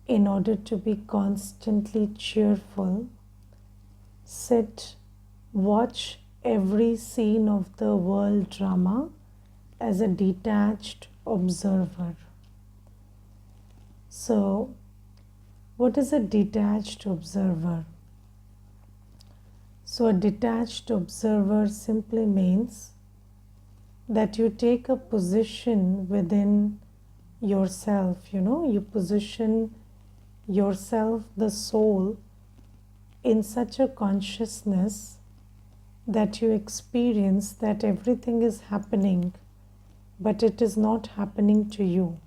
In order to be constantly cheerful, sit, watch every scene of the world drama as a detached observer. So, what is a detached observer? So, a detached observer simply means that you take a position within yourself, you position yourself, the soul, in such a consciousness that you experience that everything is happening, but it is not happening to you.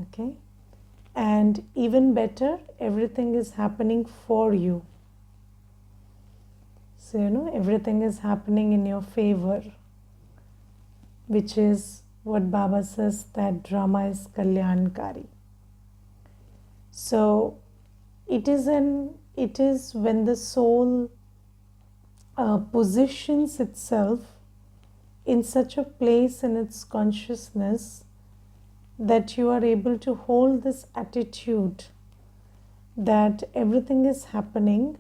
Okay? And even better, everything is happening for you. So, everything is happening in your favor, which is what Baba says, that drama is Kalyankari. So, it is when the soul positions itself in such a place in its consciousness that you are able to hold this attitude that everything is happening,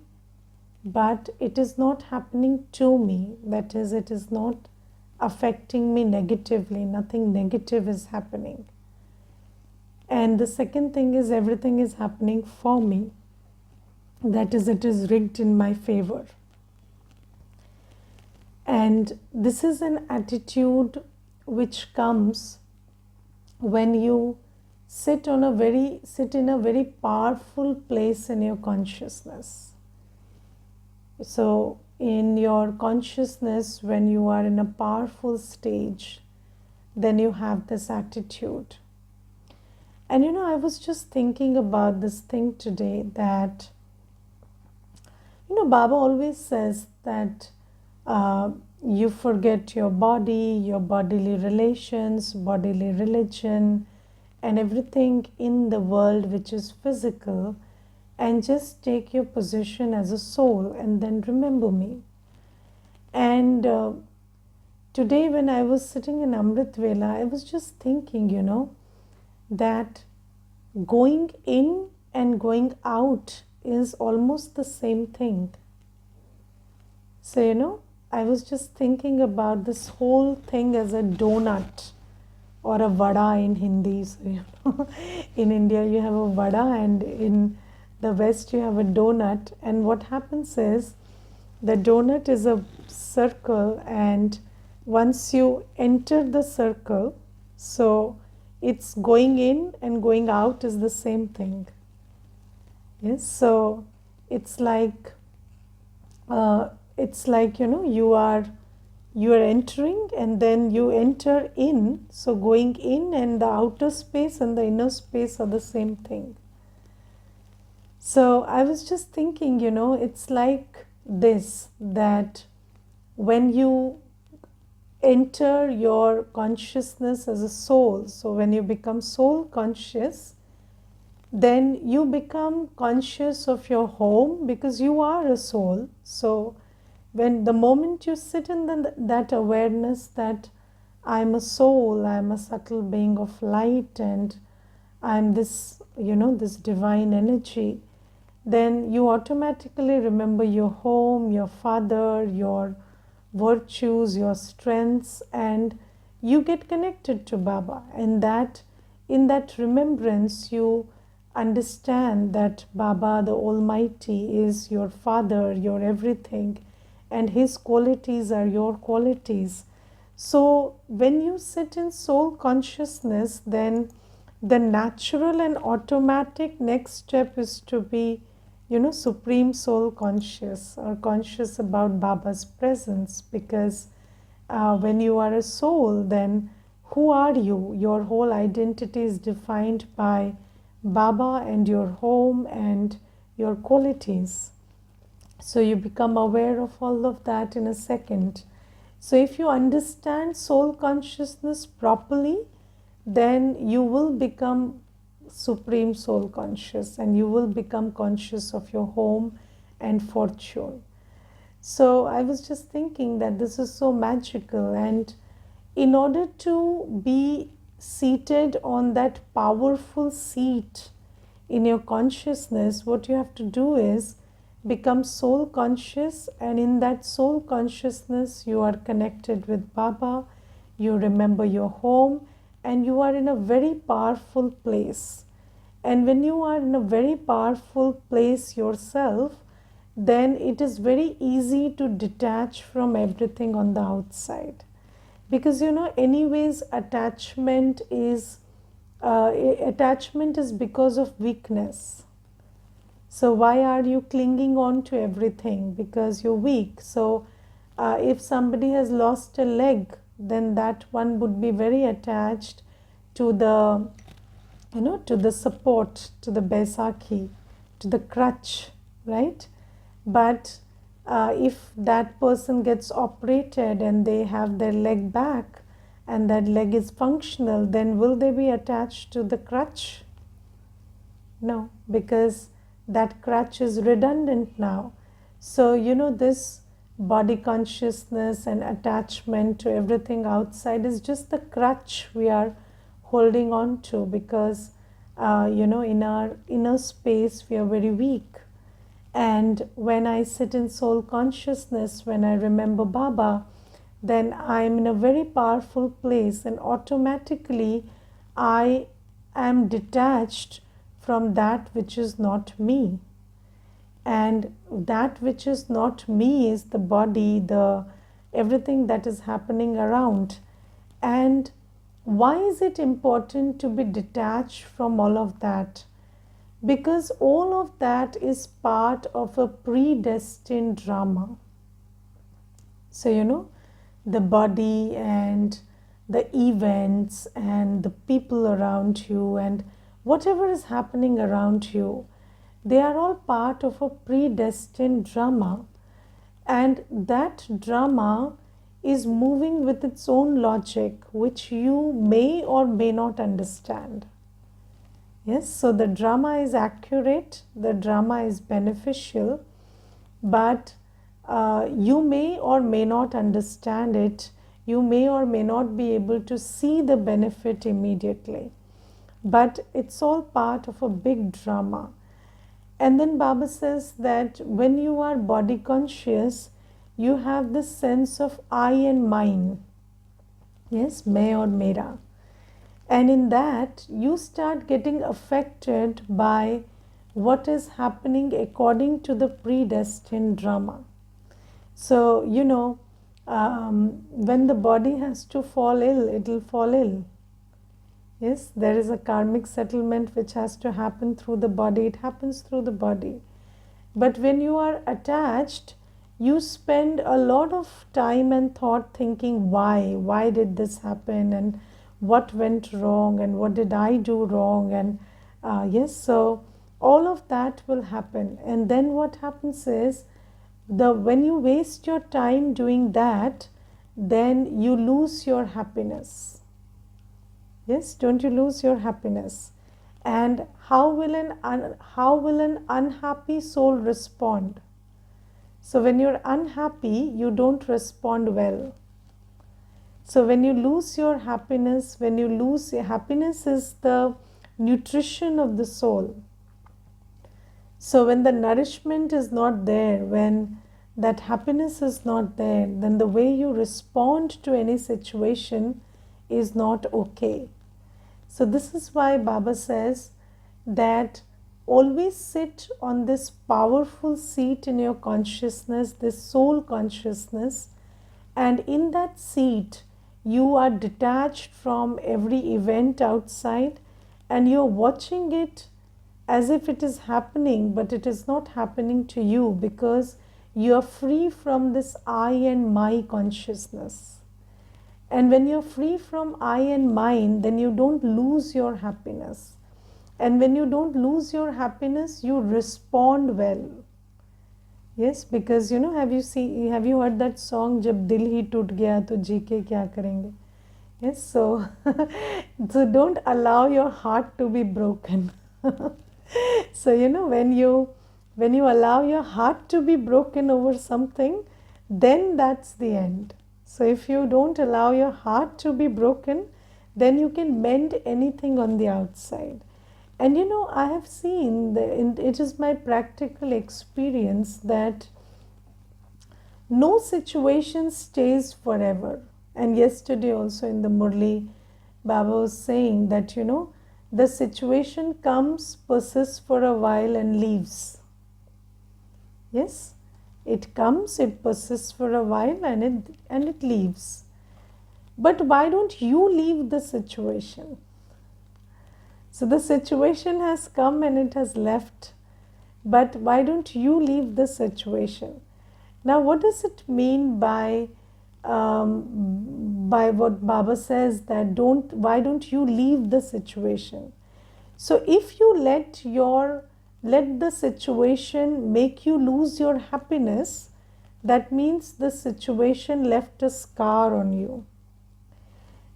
but it is not happening to me. That is, it is not affecting me negatively. Nothing negative is happening. And the second thing is, everything is happening for me. That is, it is rigged in my favor. And this is an attitude which comes when you sit in a very powerful place in your consciousness. So in your consciousness, when you are in a powerful stage, then you have this attitude. And I was just thinking about this thing today, that Baba always says that you forget your body, your bodily relations, bodily religion, and everything in the world which is physical, and just take your position as a soul, and then remember me. And today when I was sitting in Amrit Vela, I was just thinking, that going in and going out is almost the same thing. So, I was just thinking about this whole thing as a donut or a vada in Hindi. So, in India you have a vada, and in the West you have a donut. And what happens is, the donut is a circle, and once you enter the circle, so it's going in and going out is the same thing. Yes, so it's like you are entering, and then you enter in. So going in and the outer space and the inner space are the same thing. So I was just thinking, it's like this, that when you enter your consciousness as a soul, so when you become soul conscious, then you become conscious of your home, because you are a soul. So when the moment you sit in that awareness that I'm a soul, I'm a subtle being of light, and I'm this, this divine energy, then you automatically remember your home, your father, your virtues, your strengths, and you get connected to Baba. And that in that remembrance, you understand that Baba, the Almighty, is your father, your everything, and his qualities are your qualities. So when you sit in soul consciousness, then the natural and automatic next step is to be, supreme soul conscious, or conscious about Baba's presence. Because when you are a soul, then who are you? Your whole identity is defined by Baba and your home and your qualities. So you become aware of all of that in a second. So if you understand soul consciousness properly, then you will become supreme soul conscious, and you will become conscious of your home and fortune. So I was just thinking that this is so magical, and in order to be seated on that powerful seat in your consciousness, what you have to do is become soul conscious, and in that soul consciousness you are connected with Baba, you remember your home, and you are in a very powerful place. And when you are in a very powerful place yourself, then it is very easy to detach from everything on the outside. Because anyways, attachment is because of weakness. So why are you clinging on to everything? Because you're weak. So if somebody has lost a leg, then that one would be very attached to the to the support, to the Baisakhi, to the crutch, right? But if that person gets operated and they have their leg back and that leg is functional, then will they be attached to the crutch? No, because that crutch is redundant now. So, this body consciousness and attachment to everything outside is just the crutch we are holding on to, because, in our inner space, we are very weak. And when I sit in soul consciousness, when I remember Baba, then I'm in a very powerful place, and automatically I am detached from that which is not me. And that which is not me is the body, the everything that is happening around. And why is it important to be detached from all of that? Because all of that is part of a predestined drama. So, the body and the events and the people around you and whatever is happening around you, they are all part of a predestined drama. And that drama is moving with its own logic, which you may or may not understand. Yes, so the drama is accurate, the drama is beneficial, but you may or may not understand it. You may or may not be able to see the benefit immediately, but it's all part of a big drama. And then Baba says that when you are body conscious, you have this sense of I and mine. Yes, मैं और मेरा. And in that, you start getting affected by what is happening according to the predestined drama. So, when the body has to fall ill, it will fall ill. Yes, there is a karmic settlement which has to happen through the body. It happens through the body. But when you are attached, you spend a lot of time and thought thinking, why did this happen, and what went wrong, and what did I do wrong, and yes, so all of that will happen. And then what happens is, when you waste your time doing that, then you lose your happiness. Yes, don't you lose your happiness? And how will an unhappy soul respond? So when you're unhappy, you don't respond well. So when you lose your happiness, happiness is the nutrition of the soul. So when the nourishment is not there, when that happiness is not there, then the way you respond to any situation is not okay. So this is why Baba says that always sit on this powerful seat in your consciousness, this soul consciousness, and in that seat you are detached from every event outside, and you're watching it as if it is happening, but it is not happening to you, because you are free from this I and my consciousness. And when you're free from I and mine, then you don't lose your happiness. And when you don't lose your happiness, you respond well. Yes, because have you heard that song, जब दिल ही टूट गया तो जी के क्या करेंगे? Yes, so don't allow your heart to be broken. So when you allow your heart to be broken over something, then that's the end. So if you don't allow your heart to be broken, then you can mend anything on the outside. And I have seen, it is my practical experience that no situation stays forever. And yesterday also in the Murli, Baba was saying that, the situation comes, persists for a while and leaves. Yes, it comes, it persists for a while and it leaves. But why don't you leave the situation? So the situation has come and it has left. But why don't you leave the situation? Now, what does it mean by what Baba says that why don't you leave the situation? So if you let the situation make you lose your happiness, that means the situation left a scar on you.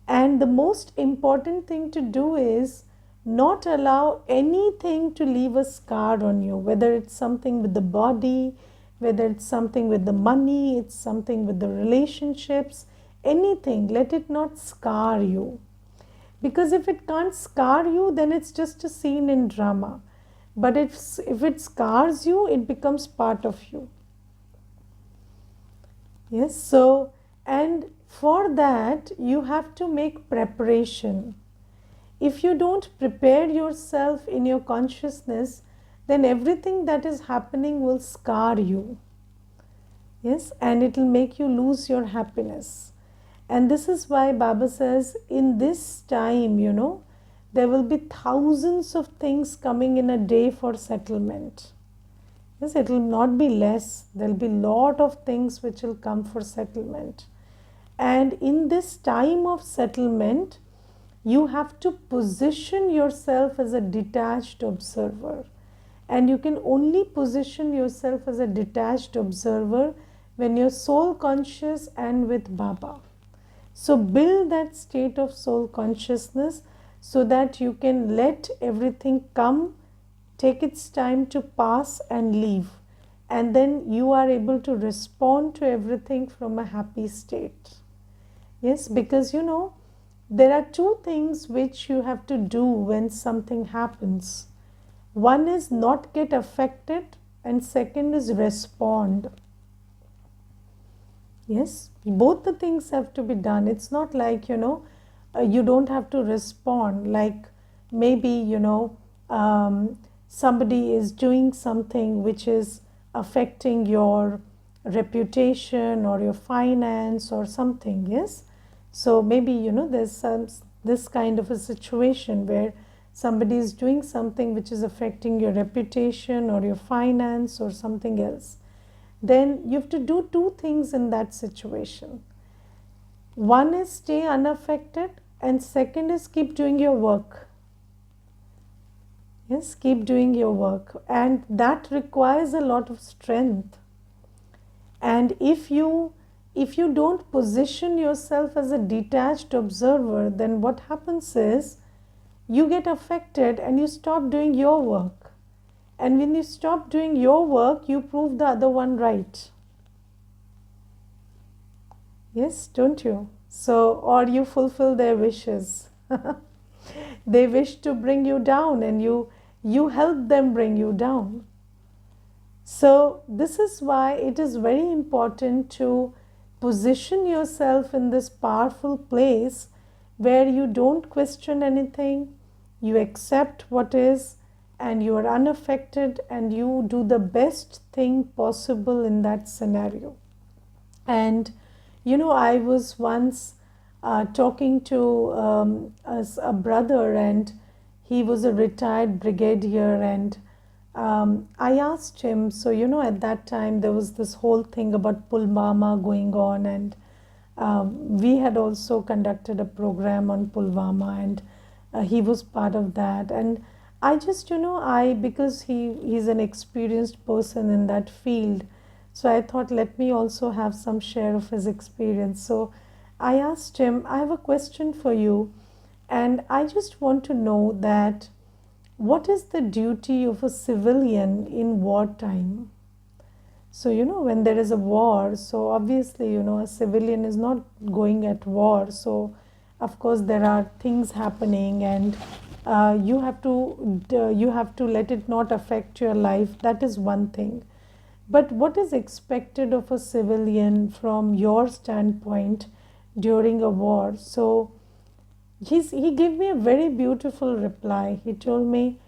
And the most important thing to do is not allow anything to leave a scar on you, whether it's something with the body, whether it's something with the money, it's something with the relationships, anything. Let it not scar you. Because if it can't scar you, then it's just a scene in drama. But if it scars you, it becomes part of you. Yes, so, and for that, you have to make preparation. If you don't prepare yourself in your consciousness, then everything that is happening will scar you. Yes, and it will make you lose your happiness. And this is why Baba says, in this time, there will be thousands of things coming in a day for settlement. Yes, it will not be less. There will be a lot of things which will come for settlement. And in this time of settlement, you have to position yourself as a detached observer. And you can only position yourself as a detached observer when you're soul conscious and with Baba. So build that state of soul consciousness so that you can let everything come, take its time to pass and leave. And then you are able to respond to everything from a happy state. Yes, because there are two things which you have to do when something happens. One is not get affected and second is respond. Yes, both the things have to be done. It's not like, you don't have to respond. Like maybe, somebody is doing something which is affecting your reputation or your finance or something. Yes. So maybe, there's this kind of a situation where somebody is doing something which is affecting your reputation or your finance or something else. Then you have to do two things in that situation. One is stay unaffected and second is keep doing your work. Yes, keep doing your work, and that requires a lot of strength. And if you don't position yourself as a detached observer, then what happens is you get affected and you stop doing your work. And when you stop doing your work, you prove the other one right. Yes, don't you? So, or you fulfill their wishes. They wish to bring you down and you help them bring you down. So this is why it is very important to position yourself in this powerful place where you don't question anything, you accept what is, and you are unaffected and you do the best thing possible in that scenario. And I was once talking to a brother, and he was a retired brigadier, and I asked him, so at that time there was this whole thing about Pulwama going on, and we had also conducted a program on Pulwama, and he was part of that. And I just, because he's an experienced person in that field, so I thought, let me also have some share of his experience. So I asked him, I have a question for you, and I just want to know that what is the duty of a civilian in wartime? So, when there is a war, so obviously, a civilian is not going at war. So, of course there are things happening, and you have to let it not affect your life. That is one thing. But what is expected of a civilian from your standpoint during a war? So he gave me a very beautiful reply. He told me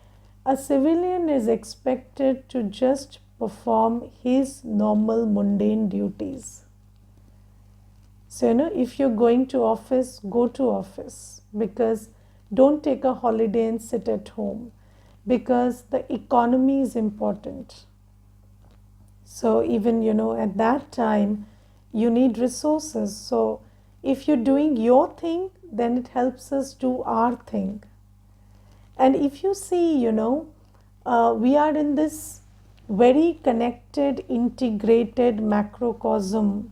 a civilian is expected to just perform his normal mundane duties. So, if you're going to office, go to office, because don't take a holiday and sit at home, because the economy is important. So even, at that time, you need resources. So if you're doing your thing, then it helps us do our thing. And if you see, we are in this very connected, integrated macrocosm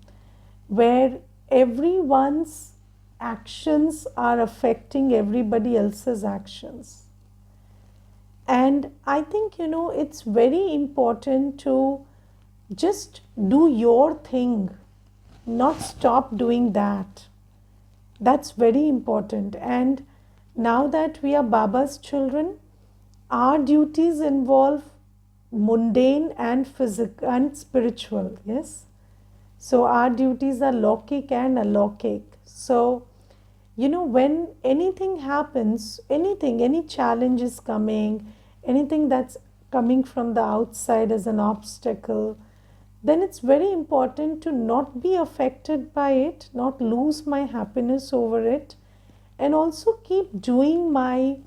where everyone's actions are affecting everybody else's actions. And I think, it's very important to just do your thing, not stop doing that. That's very important. And now that we are Baba's children, our duties involve mundane and physical and spiritual. Yes. So our duties are lokik and alokik. So, when anything happens, any challenge is coming, anything that's coming from the outside as an obstacle, then it's very important to not be affected by it, not lose my happiness over it, and also keep doing my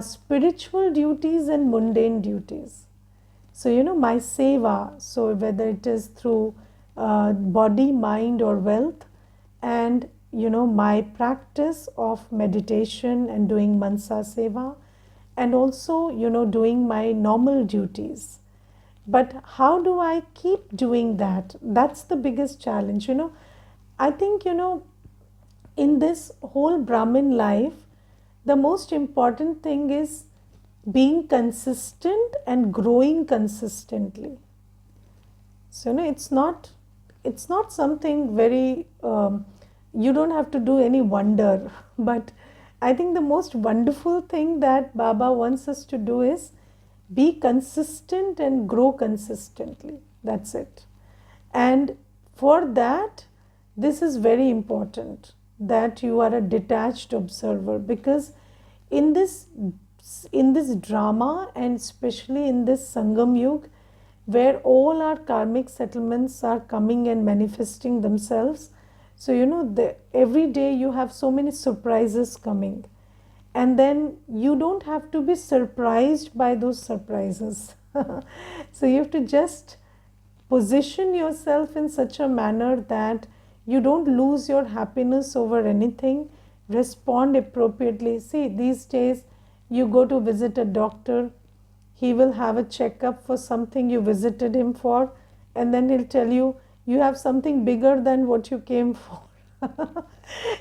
spiritual duties and mundane duties. So, my seva, so whether it is through body, mind, or wealth, and, my practice of meditation and doing mansa seva, and also, doing my normal duties. But how do I keep doing that? That's the biggest challenge. I think, in this whole Brahmin life, the most important thing is being consistent and growing consistently. So, it's not something very, you don't have to do any wonder. But I think the most wonderful thing that Baba wants us to do is be consistent and grow consistently. That's it. And for that, this is very important, that you are a detached observer, because in this drama, and especially in this Sangam Yug, where all our karmic settlements are coming and manifesting themselves, so every day you have so many surprises coming. And then you don't have to be surprised by those surprises. So you have to just position yourself in such a manner that you don't lose your happiness over anything. Respond appropriately. See, these days you go to visit a doctor, he will have a checkup for something you visited him for, and then he'll tell you, you have something bigger than what you came for.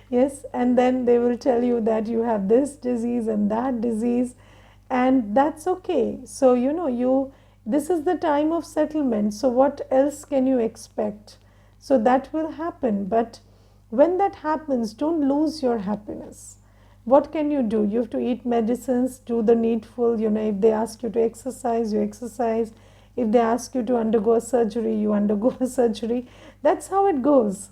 Yes, and then they will tell you that you have this disease and that disease, and that's okay. So, this is the time of settlement. So what else can you expect? So that will happen. But when that happens, don't lose your happiness. What can you do? You have to eat medicines, do the needful. If they ask you to exercise, you exercise. If they ask you to undergo a surgery, you undergo a surgery. That's how it goes.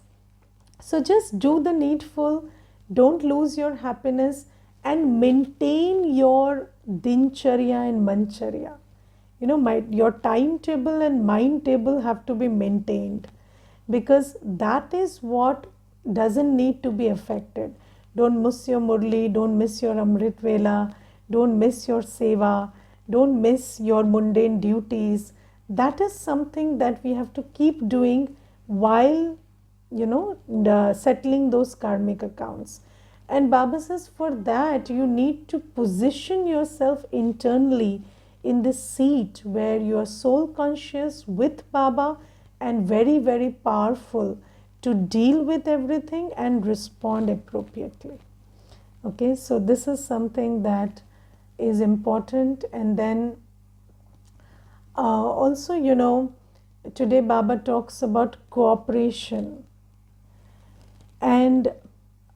So just do the needful, don't lose your happiness, and maintain your dincharya and mancharya. Your timetable and mind table have to be maintained, because that is what doesn't need to be affected. Don't miss your murli, don't miss your Amrit Vela, don't miss your seva, don't miss your mundane duties. That is something that we have to keep doing while settling those karmic accounts. And Baba says, for that you need to position yourself internally in this seat where you are soul conscious with Baba and very, very powerful to deal with everything and respond appropriately. Okay, so this is something that is important. And then also, today Baba talks about cooperation. And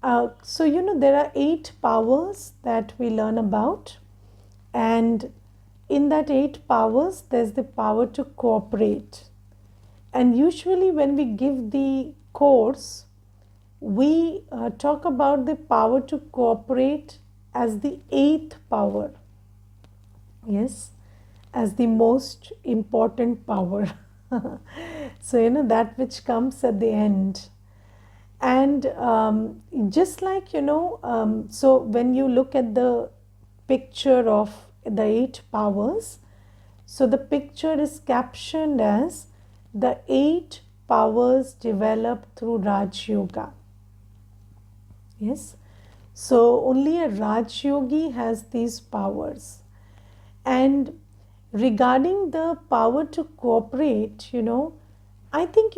There are 8 powers that we learn about, and in that 8 powers, there's the power to cooperate. And usually, when we give the course, we talk about the power to cooperate as the 8th power. Yes, as the most important power. So, that which comes at the end. And just like, so when you look at the picture of the 8 powers, so the picture is captioned as the 8 powers developed through Raj Yoga. Yes, so only a Raj Yogi has these powers. And regarding the power to cooperate, I think,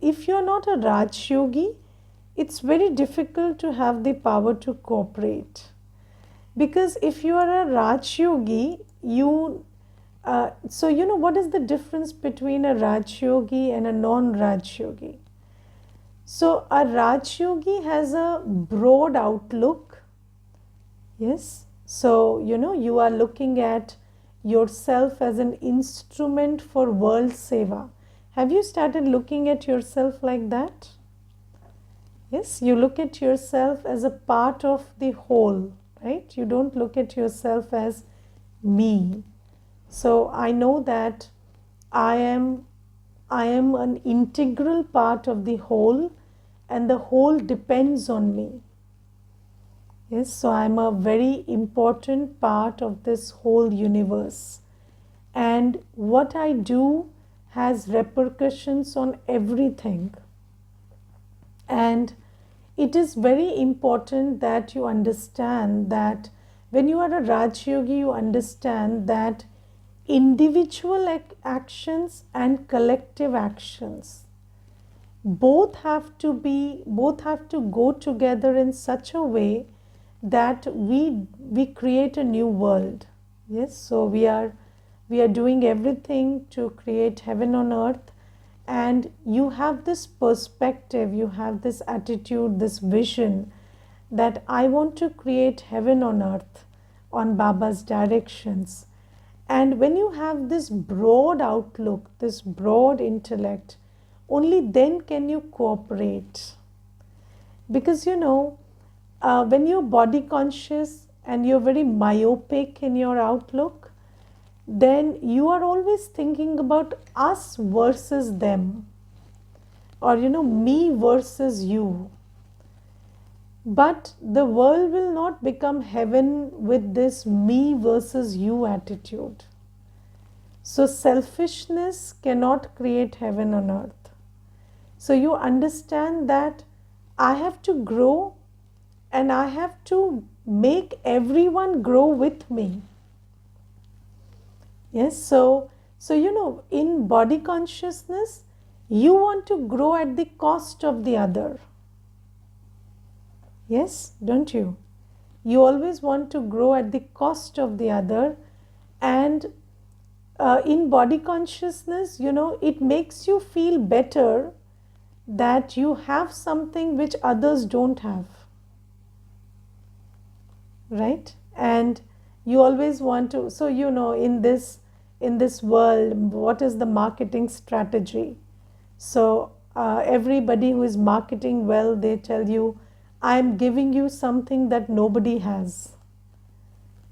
if you're not a Raj Yogi, it's very difficult to have the power to cooperate. Because if you are a Raj Yogi, what is the difference between a Raj Yogi and a non-Raj Yogi? So a Raj Yogi has a broad outlook. Yes. So, you are looking at yourself as an instrument for world seva. Have you started looking at yourself like that? Yes, you look at yourself as a part of the whole, right? You don't look at yourself as me. So I know that I am an integral part of the whole, and the whole depends on me. Yes, so I'm a very important part of this whole universe. And what I do has repercussions on everything. And it is very important that you understand that when you are a Raj Yogi, you understand that individual actions and collective actions both have to go together in such a way that we create a new world. Yes, so we are doing everything to create heaven on earth, and you have this perspective, you have this attitude, this vision that I want to create heaven on earth on Baba's directions. And when you have this broad outlook, this broad intellect, only then can you cooperate. Because when you're body conscious and you're very myopic in your outlook, then you are always thinking about us versus them, or me versus you. But the world will not become heaven with this me versus you attitude. So selfishness cannot create heaven on earth. So you understand that I have to grow, and I have to make everyone grow with me. Yes, so in body consciousness, you want to grow at the cost of the other. Yes, don't you? You always want to grow at the cost of the other. And in body consciousness, it makes you feel better that you have something which others don't have. Right? And you always want to, so in this world, what is the marketing strategy? So everybody who is marketing well, they tell you, I'm giving you something that nobody has.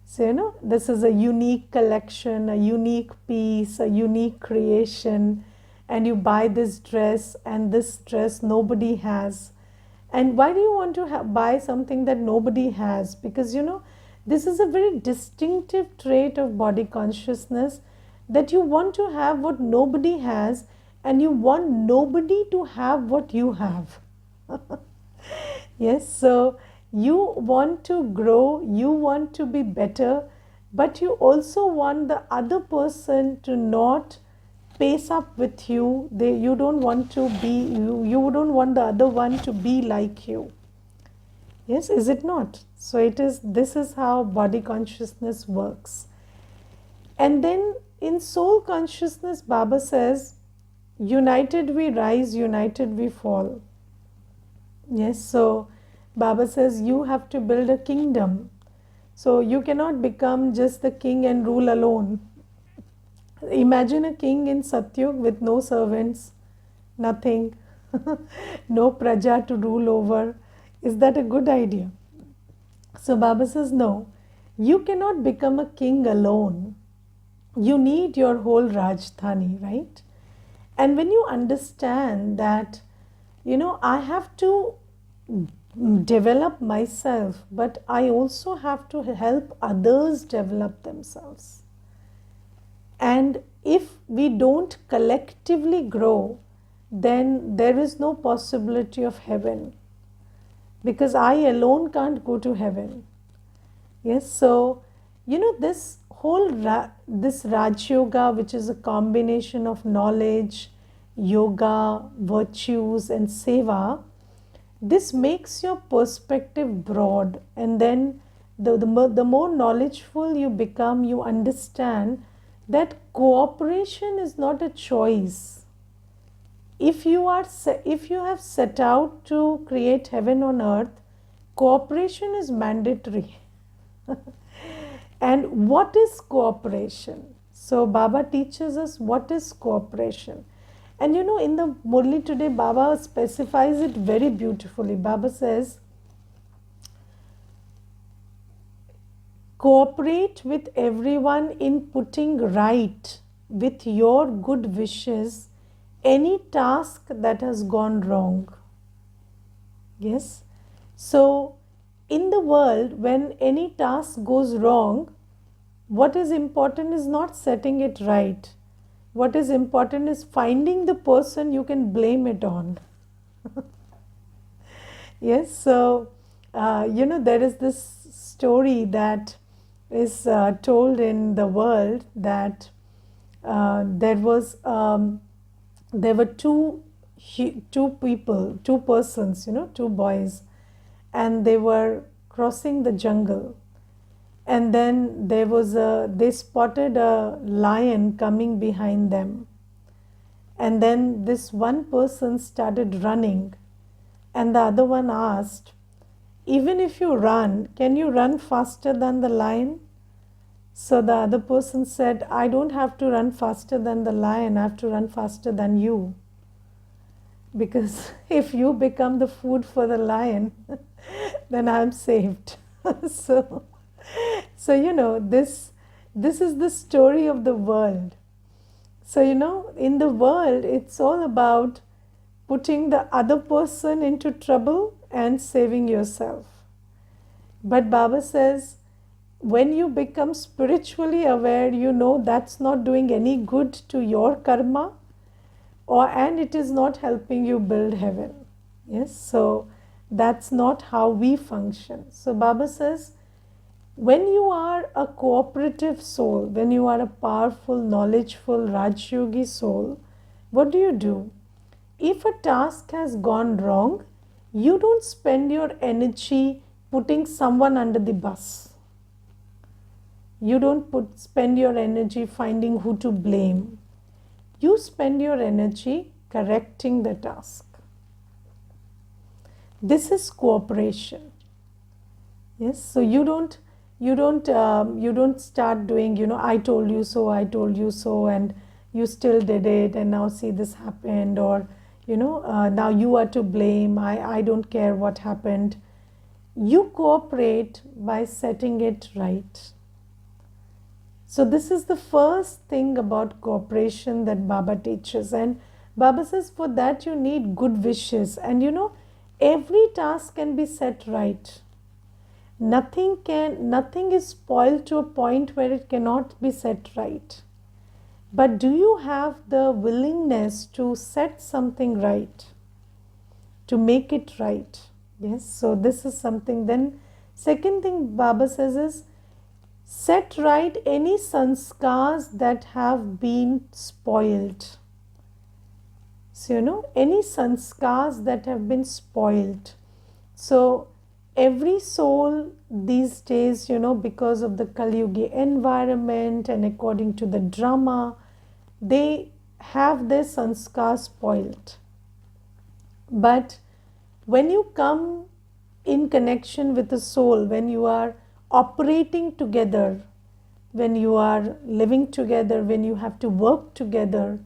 So this is a unique collection, a unique piece, a unique creation, and you buy this dress, and this dress nobody has. And why do you want to buy something that nobody has? Because this is a very distinctive trait of body consciousness, that you want to have what nobody has, and you want nobody to have what you have. Yes, so you want to grow, you want to be better, but you also want the other person to not pace up with you. You don't want to be, you don't want the other one to be like you. Yes, is it not? So this is how body consciousness works. And then in soul consciousness, Baba says, united we rise, united we fall. Yes, so Baba says you have to build a kingdom. So you cannot become just the king and rule alone. Imagine a king in Satyug with no servants, nothing, no praja to rule over. Is that a good idea? So Baba says, no, you cannot become a king alone. You need your whole Rajdhani, right? And when you understand that, I have to develop myself, but I also have to help others develop themselves. And if we don't collectively grow, then there is no possibility of heaven, because I alone can't go to heaven. Yes, so this whole this Raj Yoga, which is a combination of knowledge, yoga, virtues, and seva, this makes your perspective broad, and then the more knowledgeful you become, you understand that cooperation is not a choice. If you have set out to create heaven on earth, cooperation is mandatory. And what is cooperation? So Baba teaches us what is cooperation. And in the Murli today, Baba specifies it very beautifully. Baba says, cooperate with everyone in putting right with your good wishes any task that has gone wrong. Yes. So in the world, when any task goes wrong, what is important is not setting it right. What is important is finding the person you can blame it on. Yes, so there is this story that is told in the world that there were two people, two persons, two boys, and they were crossing the jungle, and then they spotted a lion coming behind them, and then this one person started running, and the other one asked, even if you run, can you run faster than the lion? So the other person said, I don't have to run faster than the lion, I have to run faster than you. Because if you become the food for the lion, then I'm saved. so this is the story of the world. So in the world, it's all about putting the other person into trouble and saving yourself. But Baba says, when you become spiritually aware, that's not doing any good to your karma, and it is not helping you build heaven. Yes, so that's not how we function. So Baba says, when you are a cooperative soul, when you are a powerful, knowledgeful Rajyogi soul, what do? If a task has gone wrong, you don't spend your energy putting someone under the bus. You don't spend your energy finding who to blame. You spend your energy correcting the task. This is cooperation. Yes, so you don't start doing, I told you so, and you still did it, and now see this happened, or now you are to blame, I don't care what happened. You cooperate by setting it right. So this is the first thing about cooperation that Baba teaches, and Baba says for that you need good wishes, and every task can be set right. Nothing is spoiled to a point where it cannot be set right. But do you have the willingness to set something right, to make it right? Yes, so this is something. Then second thing Baba says is, set right any sanskars that have been spoiled. So any sanskars that have been spoiled. So every soul these days, because of the Kali Yuga environment and according to the drama, they have their sanskars spoiled. But when you come in connection with the soul, when you are operating together, when you are living together, when you have to work together,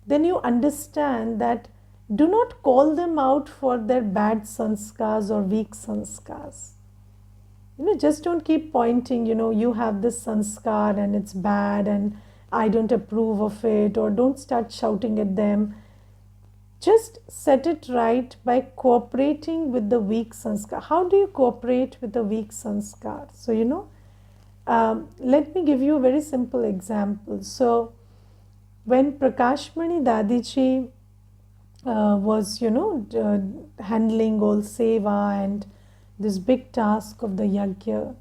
then you understand that do not call them out for their bad sanskars or weak sanskars. Just don't keep pointing, you have this sanskar and it's bad and I don't approve of it, or don't start shouting at them. Just set it right by cooperating with the weak sanskar. How do you cooperate with the weak sanskar? So, let me give you a very simple example. So, when Prakashmani Dadiji was, handling all seva and this big task of the yajna,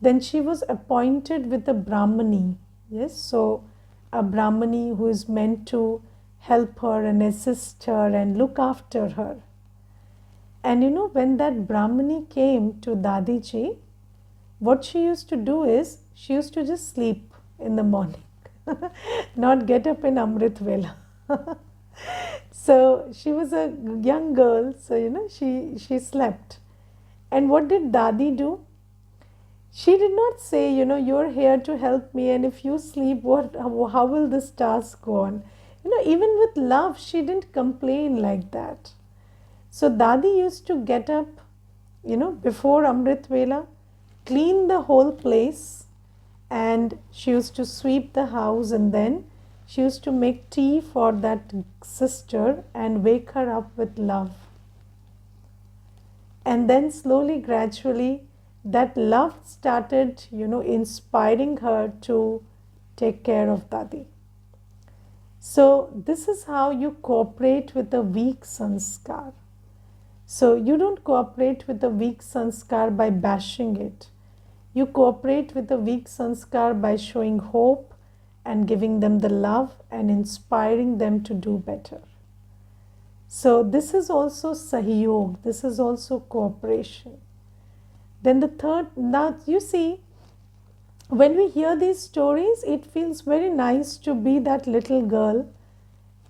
then she was appointed with a Brahmani. Yes, so a Brahmani who is meant to help her and assist her and look after her. And when that Brahmani came to Dadiji, what she used to do is she used to just sleep in the morning, not get up in Amrit Vela. So she was a young girl, so she slept. And what did Dadi do? She did not say, you're here to help me, and if you sleep, how will this task go on? Even with love, she didn't complain like that. So Dadi used to get up, before Amrit Vela, clean the whole place, and she used to sweep the house, and then she used to make tea for that sister and wake her up with love. And then slowly, gradually, that love started, inspiring her to take care of Dadi. So this is how you cooperate with a weak sanskar. So you don't cooperate with a weak sanskar by bashing it. You cooperate with a weak sanskar by showing hope and giving them the love and inspiring them to do better. So this is also sahyog, this is also cooperation. Then the third, now you see, when we hear these stories, it feels very nice to be that little girl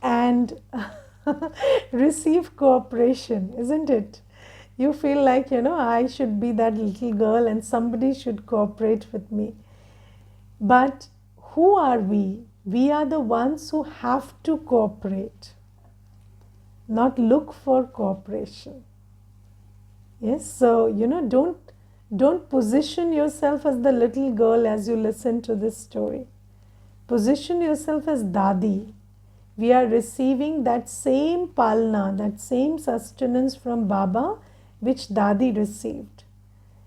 and receive cooperation, isn't it? You feel like, I should be that little girl and somebody should cooperate with me. But who are we? We are the ones who have to cooperate, not look for cooperation. Yes, so don't position yourself as the little girl as you listen to this story. Position yourself as Dadi. We are receiving that same palna, that same sustenance from Baba which Dadi received.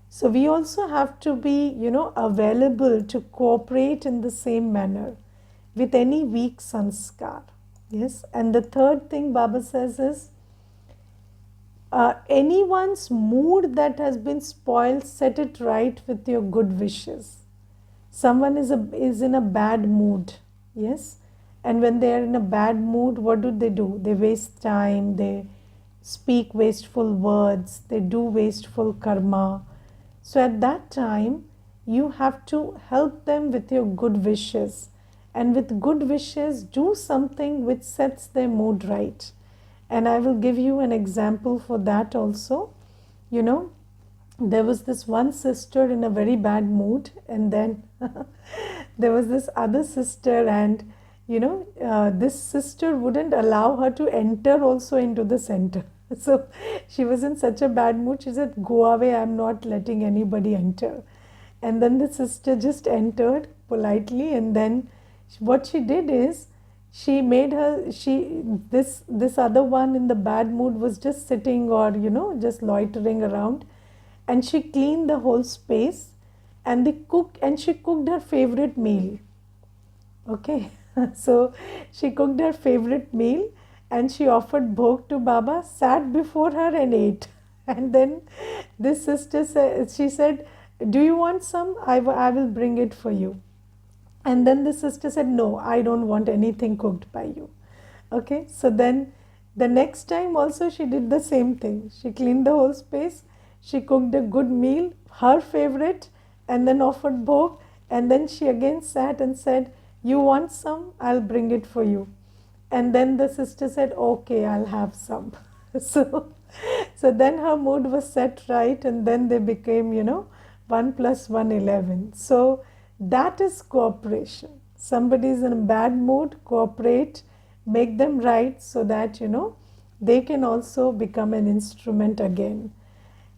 So we also have to be, available to cooperate in the same manner with any weak sanskar. Yes, and the third thing Baba says is, anyone's mood that has been spoiled, set it right with your good wishes. Someone is in a bad mood, yes, and when they are in a bad mood, what do? They waste time, they speak wasteful words, they do wasteful karma. So at that time, you have to help them with your good wishes, and with good wishes, do something which sets their mood right. And I will give you an example for that also. There was this one sister in a very bad mood, and then there was this other sister, and this sister wouldn't allow her to enter also into the center. So she was in such a bad mood, she said, go away, I'm not letting anybody enter. And then the sister just entered politely, and then what she did is, she made this other one in the bad mood was just sitting or just loitering around, and she cleaned the whole space, and she cooked her favorite meal. Okay, so she cooked her favorite meal and she offered bhog to Baba, sat before her and ate. And then this sister she said, do you want some? I will bring it for you. And then the sister said, no, I don't want anything cooked by you. Okay, so then the next time also she did the same thing. She cleaned the whole space, she cooked a good meal, her favorite, and then offered bhog. And then she again sat and said, you want some? I'll bring it for you. And then the sister said, okay, I'll have some. So then her mood was set right, and then they became, 1 plus 1, 11. So that is cooperation. Somebody is in a bad mood, cooperate, make them right so that, they can also become an instrument again.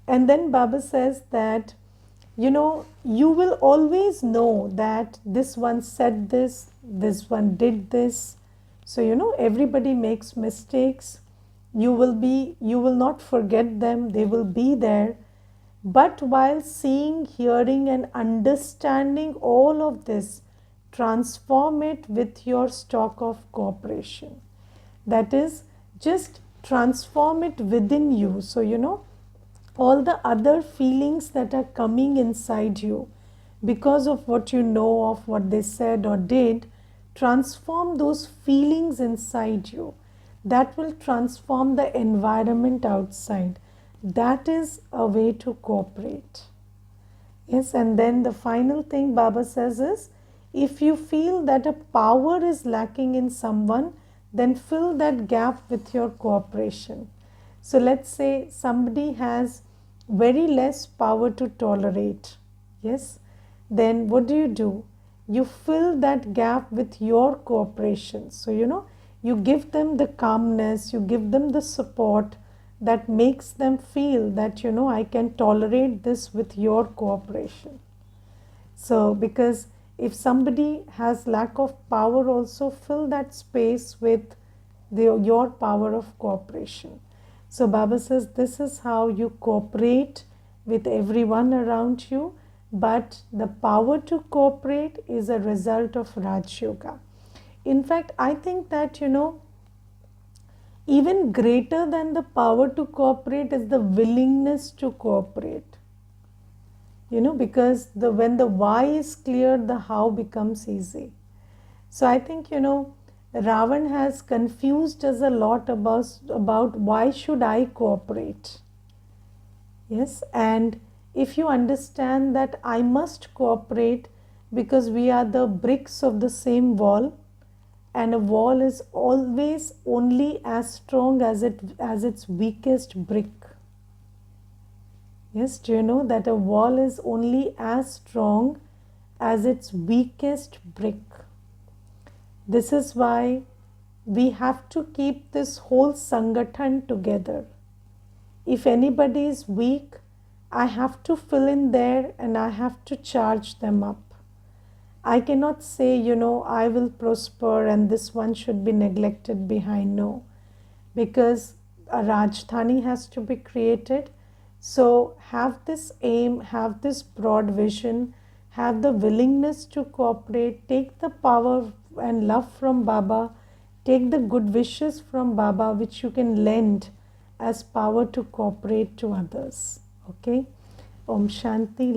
And then Baba says that, you will always know that this one said this one did this. So, everybody makes mistakes. You will not forget them, they will be there. But while seeing, hearing, and understanding all of this, transform it with your stock of cooperation. That is, just transform it within you. So, all the other feelings that are coming inside you because of what you know of what they said or did, transform those feelings inside you. That will transform the environment outside. That is a way to cooperate. Yes, and then the final thing Baba says is, if you feel that a power is lacking in someone, then fill that gap with your cooperation. So let's say somebody has very less power to tolerate. Yes, then what do? You fill that gap with your cooperation. So, you give them the calmness, you give them the support that makes them feel that, I can tolerate this with your cooperation. So, because if somebody has lack of power, also fill that space with your power of cooperation. So Baba says this is how you cooperate with everyone around you, but the power to cooperate is a result of Raj Yoga. In fact, I think that, even greater than the power to cooperate is the willingness to cooperate. Because when the why is clear, the how becomes easy. So I think, Ravan has confused us a lot about why should I cooperate. Yes, and if you understand that I must cooperate because we are the bricks of the same wall, and a wall is always only as strong as its weakest brick. Yes, do you know that a wall is only as strong as its weakest brick? This is why we have to keep this whole Sangathan together. If anybody is weak, I have to fill in there and I have to charge them up. I cannot say, I will prosper and this one should be neglected behind. No, because a Rajdhani has to be created. So have this aim, have this broad vision, have the willingness to cooperate, take the power and love from Baba, take the good wishes from Baba which you can lend as power to cooperate to others. Okay? Om Shanti.